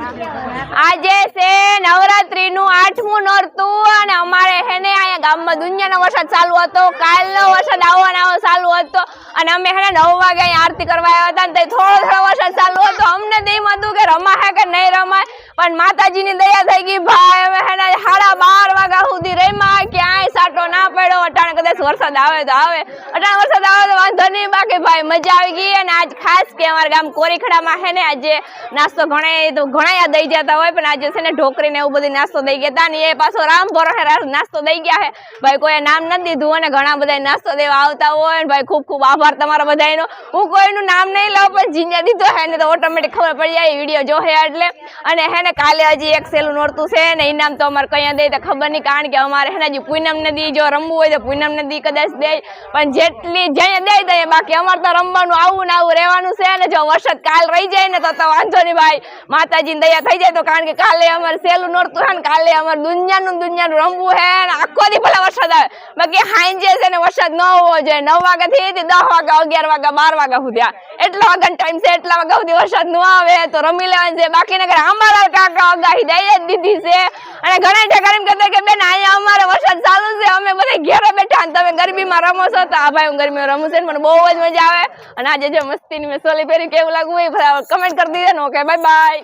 આજે છે નવરાત્રી નું 8મું નોરતું અને અમારે હે ને અહીંયા ગામમાં દુનિયાનો વરસાદ ચાલુ હતો. કાલનો વરસાદ આવો ચાલુ હતો અને અમે હે ને 9 વાગે અહીંયા આરતી કરવા આવ્યા હતા ને થોડો વરસાદ ચાલુ હતો. અમને તો એમ હતું કે રમાય કે નહીં રમાય, પણ માતાજીની દયા થઈ ગઈ ભાઈ. અમે હે ને 12:30 વાગ્યા સુધી રમ્યા, ક્યાંય સાટો ના પડ્યો. અટાણે કદાચ વરસાદ આવે તો આવે, અટાણે વરસાદ આવે તો વાંધો નહીં, બાકી ભાઈ મજા આવી ગઈ. અને આજ ખાસ કે અમારા ગામ કોરીખડામાં હે ને આજે નાસ્તો ઘણા દઈ જતા હોય, પણ આજે છે ને ઢોકરી ને એવું બધું નાસ્તો દઈ ગયા હતા ને એ પાછો રામ ભરોસે નાસ્તો દઈ ગયા છે ભાઈ. કોઈ નામ નથી દીધું અને ઘણા બધા નાસ્તો દેવા આવતા હોય ને ભાઈ. ખૂબ ખૂબ આભાર તમારા બધાનો. હું કોઈનું નામ નહીં લઉં, પણ જીને દીધો હે ને તો ઓટોમેટિક ખબર પડી જાય વિડીયો જોહે એટલે. અને હે ને કાલે હજી એક સેલું નોરતું છે ને ઇનામ તો અમારે કયા દે તો ખબર નહીં, કારણ કે અમારે હે ને હજી પૂનમ નદી જો રમવું હોય તો પૂનમ નદી કદાચ દે, પણ જેટલી જ્યાં દઈ દઈએ. બાકી અમારે તો રમવાનું આવું ને આવું રહેવાનું છે. ને જો વરસાદ કાલ રહી જાય ને તો વાંધો નહીં ભાઈ, માતાજીની દયા થઈ જાય તો. કારણ કે કાલે અમારે સેલું નોરતું છે ને કાલે અમારે દુનિયાનું રમવું છે ને આખો દી ભલે વરસાદ આવે. બાકી હાંજે છે ને વરસાદ ન હોવો જોઈએ. 9 વાગ્યાથી 10 વાગ્યા 11 વાગ્યા 12 વાગ્યા સુધી એટલા વાગ્યાનો ટાઈમ છે, એટલા વાગ્યા સુધી વરસાદ ન આવે તો રમી લેવાનું છે. બાકી નગર અમારા કાકા આગાહી દઈ જ દીધી છે. અને ઘણા જગ્યા એમ કહેતા કે બેન અહીંયા અમારે વરસાદ ચાલુ છે, અમે બધા ઘેરે બેઠા ને તમે ગરમીમાં રમો છો. તો આ ભાઈ હું ગરમીમાં રમું છું, મને બહુ જ મજા આવે. અને આજે જો મસ્તીની મેં સોલી પહેરી કેવું લાગવું એ કમેન્ટ કરી દીધે ને. Okay bye bye.